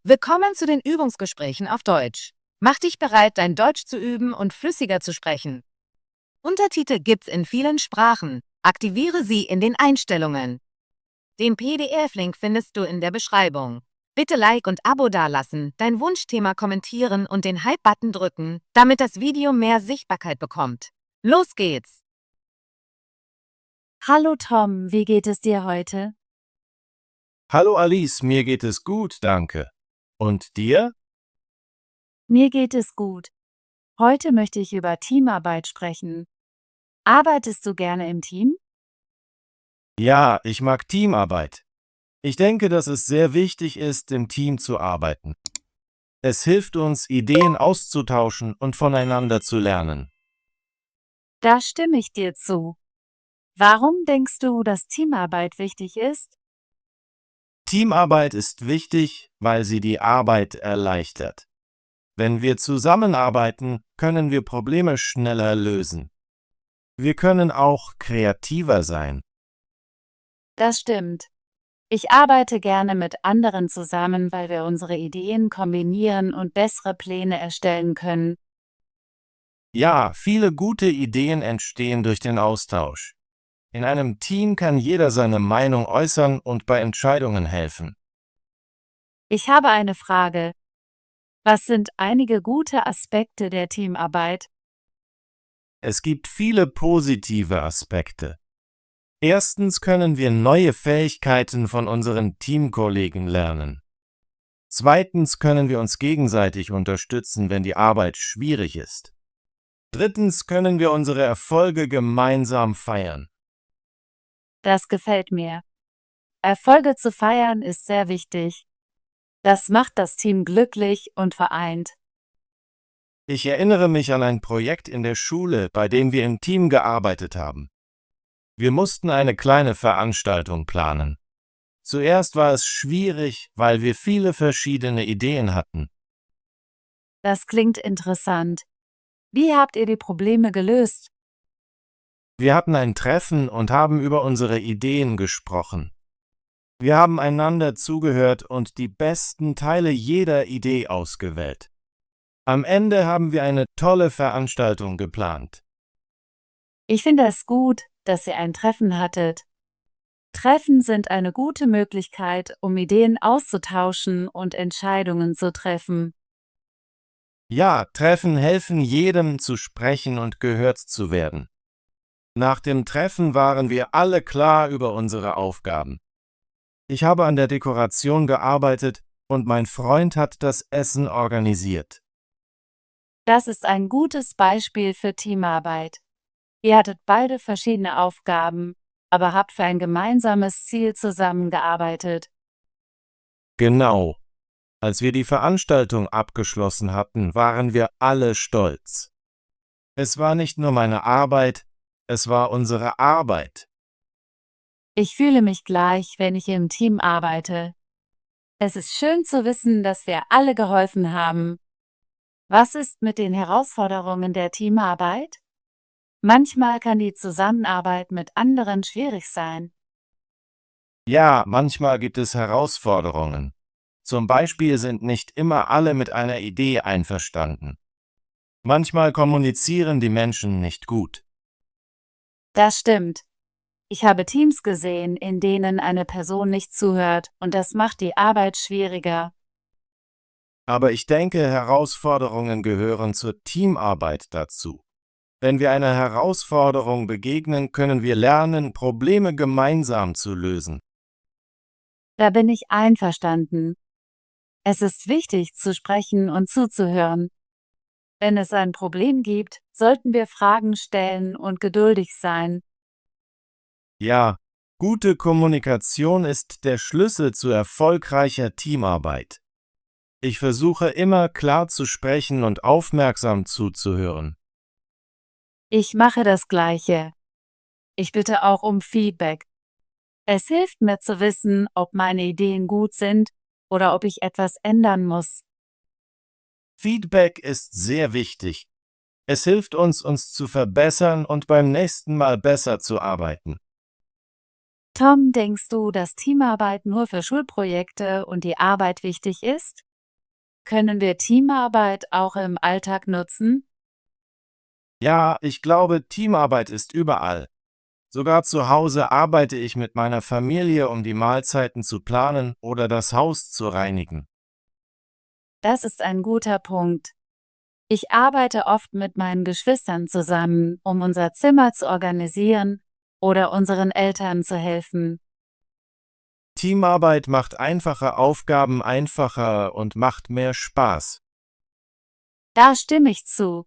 Willkommen zu den Übungsgesprächen auf Deutsch. Mach dich bereit, dein Deutsch zu üben und flüssiger zu sprechen. Untertitel gibt's in vielen Sprachen. Aktiviere sie in den Einstellungen. Den PDF-Link findest du in der Beschreibung. Bitte Like und Abo dalassen, dein Wunschthema kommentieren und den Hype-Button drücken, damit das Video mehr Sichtbarkeit bekommt. Los geht's! Hallo Tom, wie geht es dir heute? Hallo Alice, mir geht es gut, danke. Und dir? Mir geht es gut. Heute möchte ich über Teamarbeit sprechen. Arbeitest du gerne im Team? Ja, ich mag Teamarbeit. Ich denke, dass es sehr wichtig ist, im Team zu arbeiten. Es hilft uns, Ideen auszutauschen und voneinander zu lernen. Da stimme ich dir zu. Warum denkst du, dass Teamarbeit wichtig ist? Teamarbeit ist wichtig, weil sie die Arbeit erleichtert. Wenn wir zusammenarbeiten, können wir Probleme schneller lösen. Wir können auch kreativer sein. Das stimmt. Ich arbeite gerne mit anderen zusammen, weil wir unsere Ideen kombinieren und bessere Pläne erstellen können. Ja, viele gute Ideen entstehen durch den Austausch. In einem Team kann jeder seine Meinung äußern und bei Entscheidungen helfen. Ich habe eine Frage. Was sind einige gute Aspekte der Teamarbeit? Es gibt viele positive Aspekte. Erstens können wir neue Fähigkeiten von unseren Teamkollegen lernen. Zweitens können wir uns gegenseitig unterstützen, wenn die Arbeit schwierig ist. Drittens können wir unsere Erfolge gemeinsam feiern. Das gefällt mir. Erfolge zu feiern ist sehr wichtig. Das macht das Team glücklich und vereint. Ich erinnere mich an ein Projekt in der Schule, bei dem wir im Team gearbeitet haben. Wir mussten eine kleine Veranstaltung planen. Zuerst war es schwierig, weil wir viele verschiedene Ideen hatten. Das klingt interessant. Wie habt ihr die Probleme gelöst? Wir hatten ein Treffen und haben über unsere Ideen gesprochen. Wir haben einander zugehört und die besten Teile jeder Idee ausgewählt. Am Ende haben wir eine tolle Veranstaltung geplant. Ich finde es gut, dass ihr ein Treffen hattet. Treffen sind eine gute Möglichkeit, um Ideen auszutauschen und Entscheidungen zu treffen. Ja, Treffen helfen jedem zu sprechen und gehört zu werden. Nach dem Treffen waren wir alle klar über unsere Aufgaben. Ich habe an der Dekoration gearbeitet und mein Freund hat das Essen organisiert. Das ist ein gutes Beispiel für Teamarbeit. Ihr hattet beide verschiedene Aufgaben, aber habt für ein gemeinsames Ziel zusammengearbeitet. Genau. Als wir die Veranstaltung abgeschlossen hatten, waren wir alle stolz. Es war nicht nur meine Arbeit, es war unsere Arbeit. Ich fühle mich gleich, wenn ich im Team arbeite. Es ist schön zu wissen, dass wir alle geholfen haben. Was ist mit den Herausforderungen der Teamarbeit? Manchmal kann die Zusammenarbeit mit anderen schwierig sein. Ja, manchmal gibt es Herausforderungen. Zum Beispiel sind nicht immer alle mit einer Idee einverstanden. Manchmal kommunizieren die Menschen nicht gut. Das stimmt. Ich habe Teams gesehen, in denen eine Person nicht zuhört, und das macht die Arbeit schwieriger. Aber ich denke, Herausforderungen gehören zur Teamarbeit dazu. Wenn wir einer Herausforderung begegnen, können wir lernen, Probleme gemeinsam zu lösen. Da bin ich einverstanden. Es ist wichtig, zu sprechen und zuzuhören. Wenn es ein Problem gibt, sollten wir Fragen stellen und geduldig sein. Ja, gute Kommunikation ist der Schlüssel zu erfolgreicher Teamarbeit. Ich versuche immer klar zu sprechen und aufmerksam zuzuhören. Ich mache das Gleiche. Ich bitte auch um Feedback. Es hilft mir zu wissen, ob meine Ideen gut sind oder ob ich etwas ändern muss. Feedback ist sehr wichtig. Es hilft uns, uns zu verbessern und beim nächsten Mal besser zu arbeiten. Tom, denkst du, dass Teamarbeit nur für Schulprojekte und die Arbeit wichtig ist? Können wir Teamarbeit auch im Alltag nutzen? Ja, ich glaube, Teamarbeit ist überall. Sogar zu Hause arbeite ich mit meiner Familie, um die Mahlzeiten zu planen oder das Haus zu reinigen. Das ist ein guter Punkt. Ich arbeite oft mit meinen Geschwistern zusammen, um unser Zimmer zu organisieren oder unseren Eltern zu helfen. Teamarbeit macht einfache Aufgaben einfacher und macht mehr Spaß. Da stimme ich zu.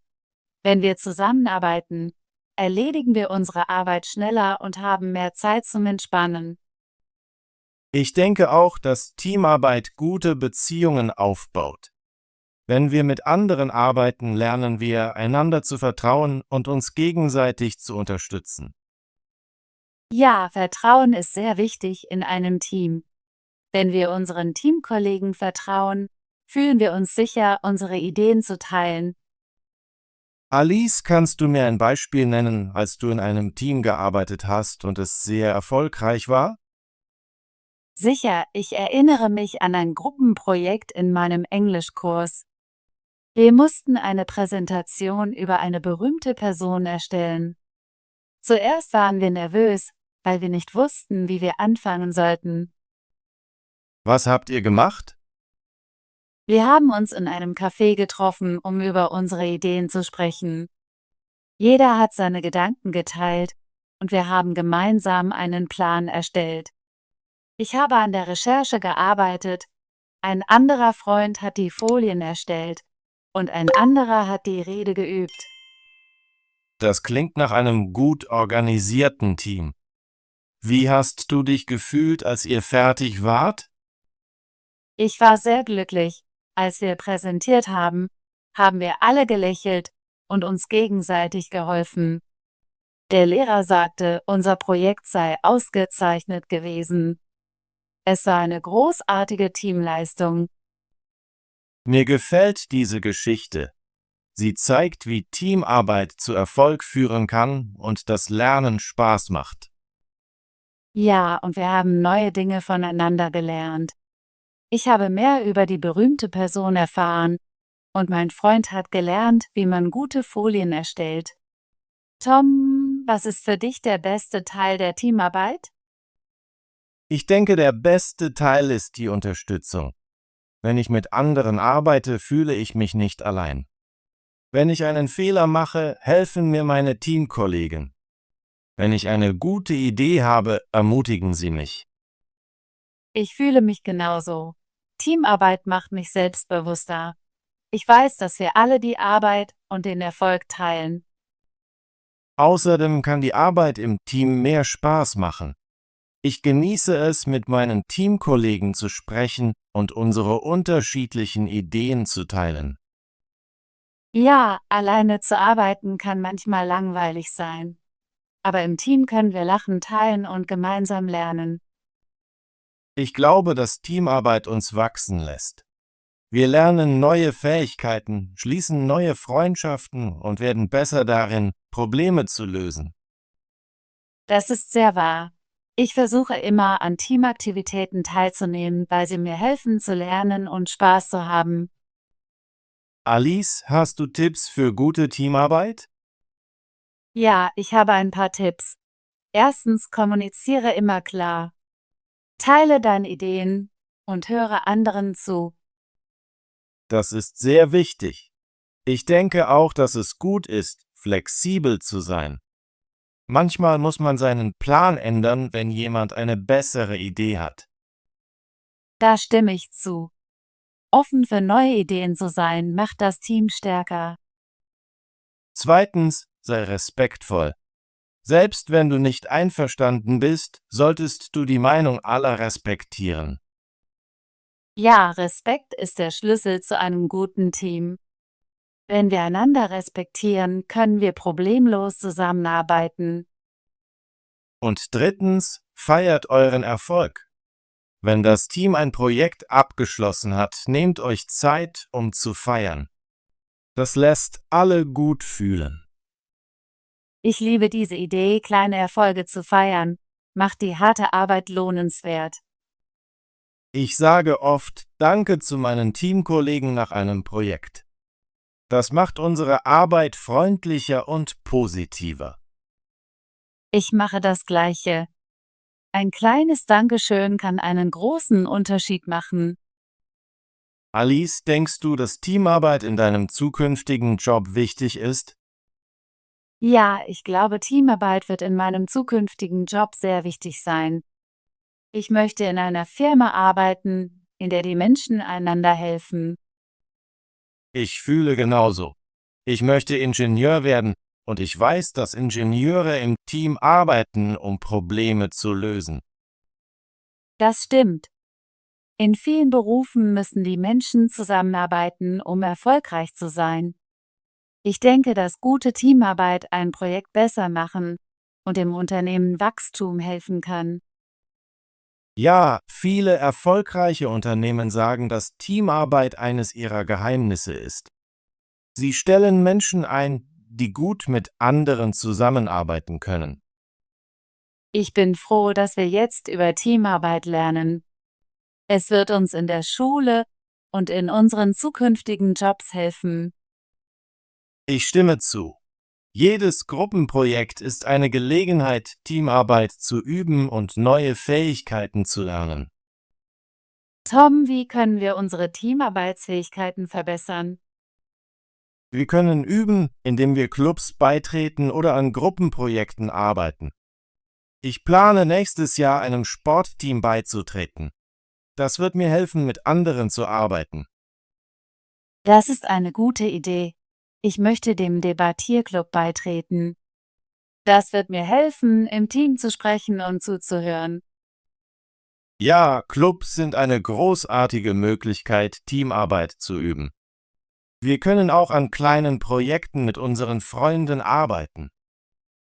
Wenn wir zusammenarbeiten, erledigen wir unsere Arbeit schneller und haben mehr Zeit zum Entspannen. Ich denke auch, dass Teamarbeit gute Beziehungen aufbaut. Wenn wir mit anderen arbeiten, lernen wir, einander zu vertrauen und uns gegenseitig zu unterstützen. Ja, Vertrauen ist sehr wichtig in einem Team. Wenn wir unseren Teamkollegen vertrauen, fühlen wir uns sicher, unsere Ideen zu teilen. Alice, kannst du mir ein Beispiel nennen, als du in einem Team gearbeitet hast und es sehr erfolgreich war? Sicher, ich erinnere mich an ein Gruppenprojekt in meinem Englischkurs. Wir mussten eine Präsentation über eine berühmte Person erstellen. Zuerst waren wir nervös, weil wir nicht wussten, wie wir anfangen sollten. Was habt ihr gemacht? Wir haben uns in einem Café getroffen, um über unsere Ideen zu sprechen. Jeder hat seine Gedanken geteilt und wir haben gemeinsam einen Plan erstellt. Ich habe an der Recherche gearbeitet, ein anderer Freund hat die Folien erstellt und ein anderer hat die Rede geübt. Das klingt nach einem gut organisierten Team. Wie hast du dich gefühlt, als ihr fertig wart? Ich war sehr glücklich. Als wir präsentiert haben, haben wir alle gelächelt und uns gegenseitig geholfen. Der Lehrer sagte, unser Projekt sei ausgezeichnet gewesen. Es war eine großartige Teamleistung. Mir gefällt diese Geschichte. Sie zeigt, wie Teamarbeit zu Erfolg führen kann und das Lernen Spaß macht. Ja, und wir haben neue Dinge voneinander gelernt. Ich habe mehr über die berühmte Person erfahren und mein Freund hat gelernt, wie man gute Folien erstellt. Tom, was ist für dich der beste Teil der Teamarbeit? Ich denke, der beste Teil ist die Unterstützung. Wenn ich mit anderen arbeite, fühle ich mich nicht allein. Wenn ich einen Fehler mache, helfen mir meine Teamkollegen. Wenn ich eine gute Idee habe, ermutigen sie mich. Ich fühle mich genauso. Teamarbeit macht mich selbstbewusster. Ich weiß, dass wir alle die Arbeit und den Erfolg teilen. Außerdem kann die Arbeit im Team mehr Spaß machen. Ich genieße es, mit meinen Teamkollegen zu sprechen und unsere unterschiedlichen Ideen zu teilen. Ja, alleine zu arbeiten kann manchmal langweilig sein. Aber im Team können wir lachen, teilen und gemeinsam lernen. Ich glaube, dass Teamarbeit uns wachsen lässt. Wir lernen neue Fähigkeiten, schließen neue Freundschaften und werden besser darin, Probleme zu lösen. Das ist sehr wahr. Ich versuche immer, an Teamaktivitäten teilzunehmen, weil sie mir helfen zu lernen und Spaß zu haben. Alice, hast du Tipps für gute Teamarbeit? Ja, ich habe ein paar Tipps. Erstens, kommuniziere immer klar. Teile deine Ideen und höre anderen zu. Das ist sehr wichtig. Ich denke auch, dass es gut ist, flexibel zu sein. Manchmal muss man seinen Plan ändern, wenn jemand eine bessere Idee hat. Da stimme ich zu. Offen für neue Ideen zu sein, macht das Team stärker. Zweitens, sei respektvoll. Selbst wenn du nicht einverstanden bist, solltest du die Meinung aller respektieren. Ja, Respekt ist der Schlüssel zu einem guten Team. Wenn wir einander respektieren, können wir problemlos zusammenarbeiten. Und drittens, feiert euren Erfolg. Wenn das Team ein Projekt abgeschlossen hat, nehmt euch Zeit, um zu feiern. Das lässt alle gut fühlen. Ich liebe diese Idee, kleine Erfolge zu feiern. Macht die harte Arbeit lohnenswert. Ich sage oft Danke zu meinen Teamkollegen nach einem Projekt. Das macht unsere Arbeit freundlicher und positiver. Ich mache das Gleiche. Ein kleines Dankeschön kann einen großen Unterschied machen. Alice, denkst du, dass Teamarbeit in deinem zukünftigen Job wichtig ist? Ja, ich glaube, Teamarbeit wird in meinem zukünftigen Job sehr wichtig sein. Ich möchte in einer Firma arbeiten, in der die Menschen einander helfen. Ich fühle genauso. Ich möchte Ingenieur werden und ich weiß, dass Ingenieure im Team arbeiten, um Probleme zu lösen. Das stimmt. In vielen Berufen müssen die Menschen zusammenarbeiten, um erfolgreich zu sein. Ich denke, dass gute Teamarbeit ein Projekt besser machen und dem Unternehmen Wachstum helfen kann. Ja, viele erfolgreiche Unternehmen sagen, dass Teamarbeit eines ihrer Geheimnisse ist. Sie stellen Menschen ein, die gut mit anderen zusammenarbeiten können. Ich bin froh, dass wir jetzt über Teamarbeit lernen. Es wird uns in der Schule und in unseren zukünftigen Jobs helfen. Ich stimme zu. Jedes Gruppenprojekt ist eine Gelegenheit, Teamarbeit zu üben und neue Fähigkeiten zu lernen. Tom, wie können wir unsere Teamarbeitsfähigkeiten verbessern? Wir können üben, indem wir Clubs beitreten oder an Gruppenprojekten arbeiten. Ich plane nächstes Jahr einem Sportteam beizutreten. Das wird mir helfen, mit anderen zu arbeiten. Das ist eine gute Idee. Ich möchte dem Debattierclub beitreten. Das wird mir helfen, im Team zu sprechen und zuzuhören. Ja, Clubs sind eine großartige Möglichkeit, Teamarbeit zu üben. Wir können auch an kleinen Projekten mit unseren Freunden arbeiten.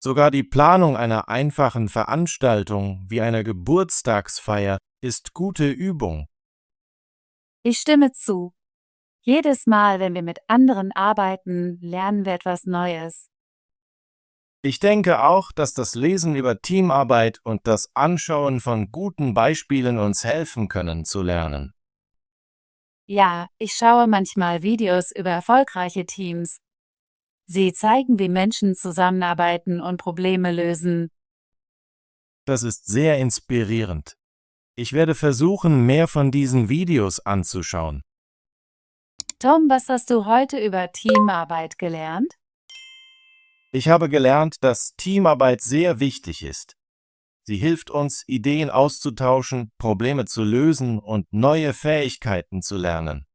Sogar die Planung einer einfachen Veranstaltung wie einer Geburtstagsfeier ist gute Übung. Ich stimme zu. Jedes Mal, wenn wir mit anderen arbeiten, lernen wir etwas Neues. Ich denke auch, dass das Lesen über Teamarbeit und das Anschauen von guten Beispielen uns helfen können zu lernen. Ja, ich schaue manchmal Videos über erfolgreiche Teams. Sie zeigen, wie Menschen zusammenarbeiten und Probleme lösen. Das ist sehr inspirierend. Ich werde versuchen, mehr von diesen Videos anzuschauen. Tom, was hast du heute über Teamarbeit gelernt? Ich habe gelernt, dass Teamarbeit sehr wichtig ist. Sie hilft uns, Ideen auszutauschen, Probleme zu lösen und neue Fähigkeiten zu lernen.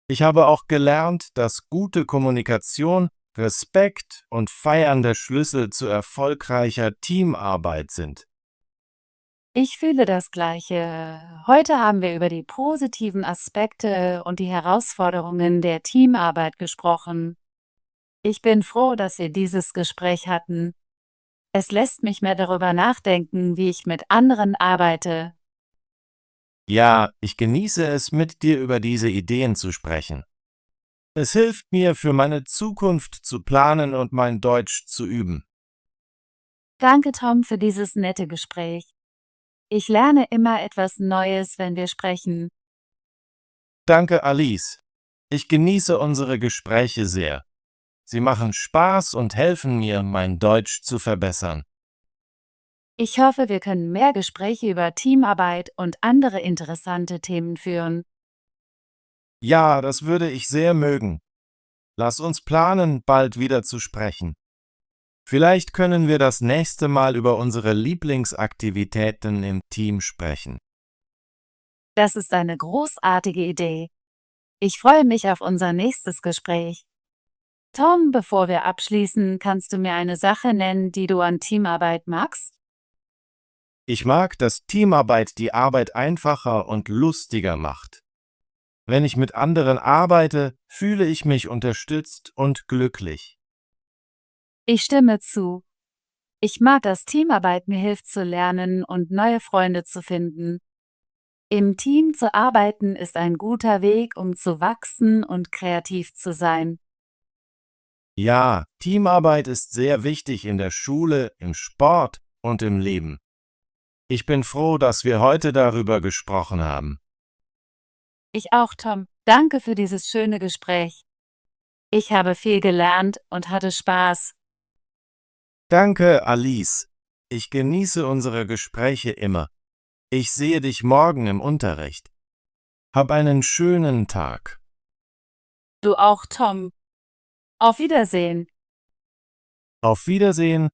Ich habe auch gelernt, dass gute Kommunikation, Respekt und Feiern der Schlüssel zu erfolgreicher Teamarbeit sind. Ich fühle das Gleiche. Heute haben wir über die positiven Aspekte und die Herausforderungen der Teamarbeit gesprochen. Ich bin froh, dass wir dieses Gespräch hatten. Es lässt mich mehr darüber nachdenken, wie ich mit anderen arbeite. Ja, ich genieße es, mit dir über diese Ideen zu sprechen. Es hilft mir, für meine Zukunft zu planen und mein Deutsch zu üben. Danke, Tom, für dieses nette Gespräch. Ich lerne immer etwas Neues, wenn wir sprechen. Danke, Alice. Ich genieße unsere Gespräche sehr. Sie machen Spaß und helfen mir, mein Deutsch zu verbessern. Ich hoffe, wir können mehr Gespräche über Teamarbeit und andere interessante Themen führen. Ja, das würde ich sehr mögen. Lass uns planen, bald wieder zu sprechen. Vielleicht können wir das nächste Mal über unsere Lieblingsaktivitäten im Team sprechen. Das ist eine großartige Idee. Ich freue mich auf unser nächstes Gespräch. Tom, bevor wir abschließen, kannst du mir eine Sache nennen, die du an Teamarbeit magst? Ich mag, dass Teamarbeit die Arbeit einfacher und lustiger macht. Wenn ich mit anderen arbeite, fühle ich mich unterstützt und glücklich. Ich stimme zu. Ich mag, dass Teamarbeit mir hilft zu lernen und neue Freunde zu finden. Im Team zu arbeiten ist ein guter Weg, um zu wachsen und kreativ zu sein. Ja, Teamarbeit ist sehr wichtig in der Schule, im Sport und im Leben. Ich bin froh, dass wir heute darüber gesprochen haben. Ich auch, Tom. Danke für dieses schöne Gespräch. Ich habe viel gelernt und hatte Spaß. Danke, Alice. Ich genieße unsere Gespräche immer. Ich sehe dich morgen im Unterricht. Hab einen schönen Tag. Du auch, Tom. Auf Wiedersehen. Auf Wiedersehen,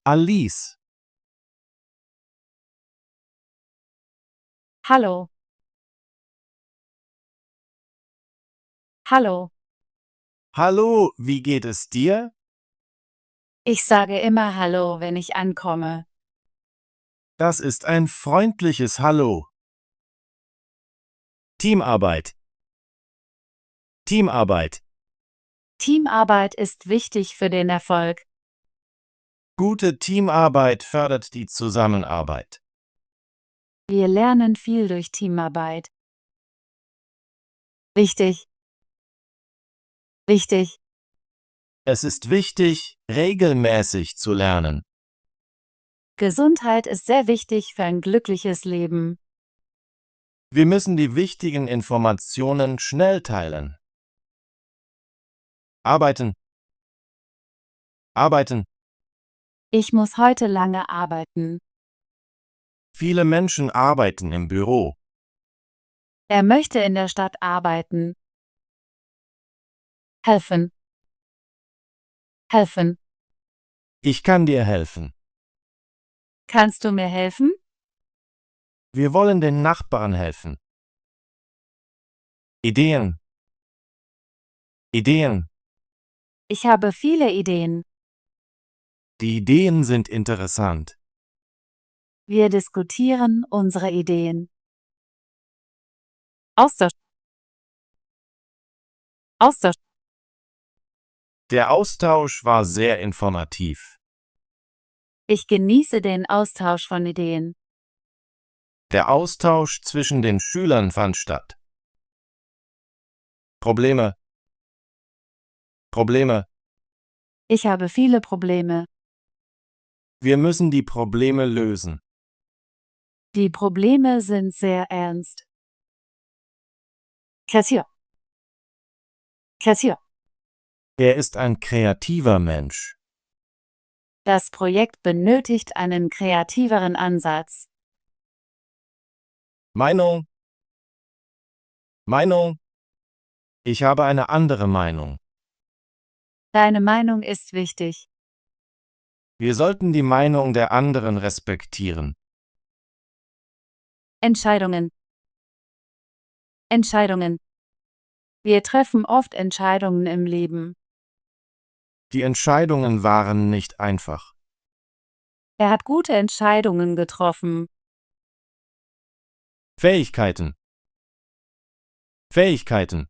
Alice. Hallo. Hallo. Hallo, wie geht es dir? Ich sage immer Hallo, wenn ich ankomme. Das ist ein freundliches Hallo. Teamarbeit. Teamarbeit. Teamarbeit ist wichtig für den Erfolg. Gute Teamarbeit fördert die Zusammenarbeit. Wir lernen viel durch Teamarbeit. Wichtig. Wichtig. Es ist wichtig, regelmäßig zu lernen. Gesundheit ist sehr wichtig für ein glückliches Leben. Wir müssen die wichtigen Informationen schnell teilen. Arbeiten. Arbeiten. Ich muss heute lange arbeiten. Viele Menschen arbeiten im Büro. Er möchte in der Stadt arbeiten. Helfen. Helfen. Ich kann dir helfen. Kannst du mir helfen? Wir wollen den Nachbarn helfen. Ideen. Ideen. Ich habe viele Ideen. Die Ideen sind interessant. Wir diskutieren unsere Ideen. Austausch. Austausch. Der Austausch war sehr informativ. Ich genieße den Austausch von Ideen. Der Austausch zwischen den Schülern fand statt. Probleme. Probleme. Ich habe viele Probleme. Wir müssen die Probleme lösen. Die Probleme sind sehr ernst. Kassier. Kassier. Er ist ein kreativer Mensch. Das Projekt benötigt einen kreativeren Ansatz. Meinung. Meinung. Ich habe eine andere Meinung. Deine Meinung ist wichtig. Wir sollten die Meinung der anderen respektieren. Entscheidungen. Entscheidungen. Wir treffen oft Entscheidungen im Leben. Die Entscheidungen waren nicht einfach. Er hat gute Entscheidungen getroffen. Fähigkeiten. Fähigkeiten.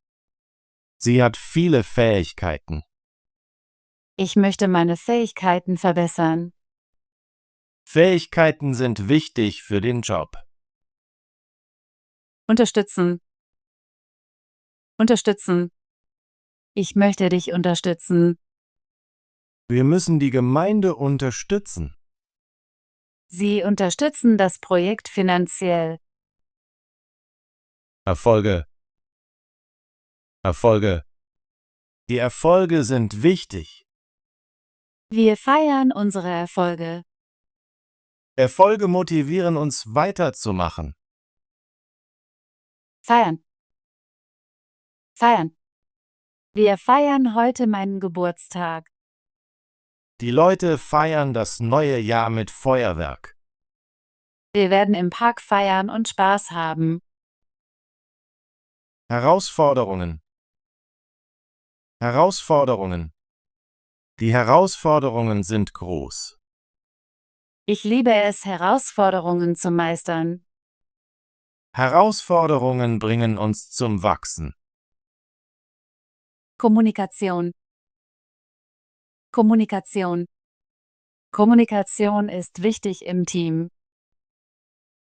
Sie hat viele Fähigkeiten. Ich möchte meine Fähigkeiten verbessern. Fähigkeiten sind wichtig für den Job. Unterstützen. Unterstützen. Ich möchte dich unterstützen. Wir müssen die Gemeinde unterstützen. Sie unterstützen das Projekt finanziell. Erfolge. Erfolge. Die Erfolge sind wichtig. Wir feiern unsere Erfolge. Erfolge motivieren uns weiterzumachen. Feiern. Feiern. Wir feiern heute meinen Geburtstag. Die Leute feiern das neue Jahr mit Feuerwerk. Wir werden im Park feiern und Spaß haben. Herausforderungen. Herausforderungen. Die Herausforderungen sind groß. Ich liebe es, Herausforderungen zu meistern. Herausforderungen bringen uns zum Wachsen. Kommunikation. Kommunikation. Kommunikation ist wichtig im Team.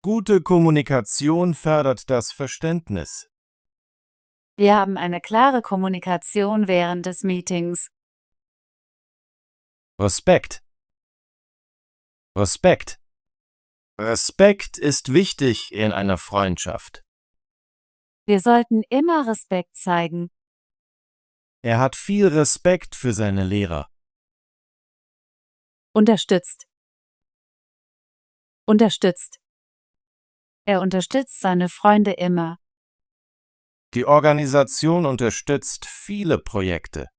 Gute Kommunikation fördert das Verständnis. Wir haben eine klare Kommunikation während des Meetings. Respekt. Respekt. Respekt ist wichtig in einer Freundschaft. Wir sollten immer Respekt zeigen. Er hat viel Respekt für seine Lehrer. Unterstützt. Unterstützt. Er unterstützt seine Freunde immer. Die Organisation unterstützt viele Projekte.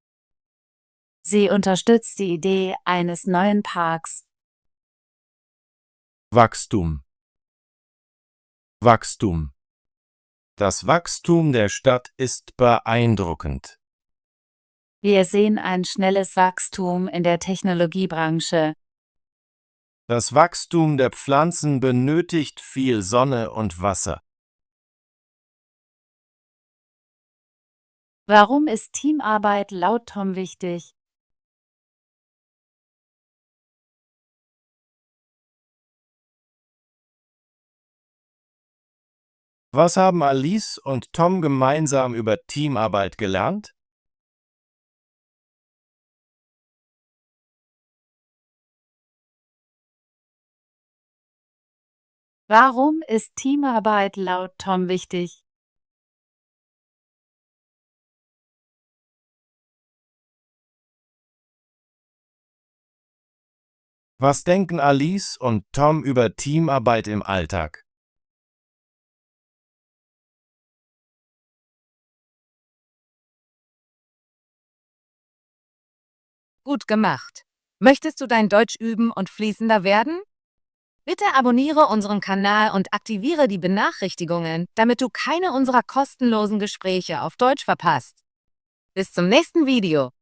Sie unterstützt die Idee eines neuen Parks. Wachstum. Wachstum. Das Wachstum der Stadt ist beeindruckend. Wir sehen ein schnelles Wachstum in der Technologiebranche. Das Wachstum der Pflanzen benötigt viel Sonne und Wasser. Warum ist Teamarbeit laut Tom wichtig? Was haben Alice und Tom gemeinsam über Teamarbeit gelernt? Warum ist Teamarbeit laut Tom wichtig? Was denken Alice und Tom über Teamarbeit im Alltag? Gut gemacht. Möchtest du dein Deutsch üben und fließender werden? Bitte abonniere unseren Kanal und aktiviere die Benachrichtigungen, damit du keine unserer kostenlosen Gespräche auf Deutsch verpasst. Bis zum nächsten Video.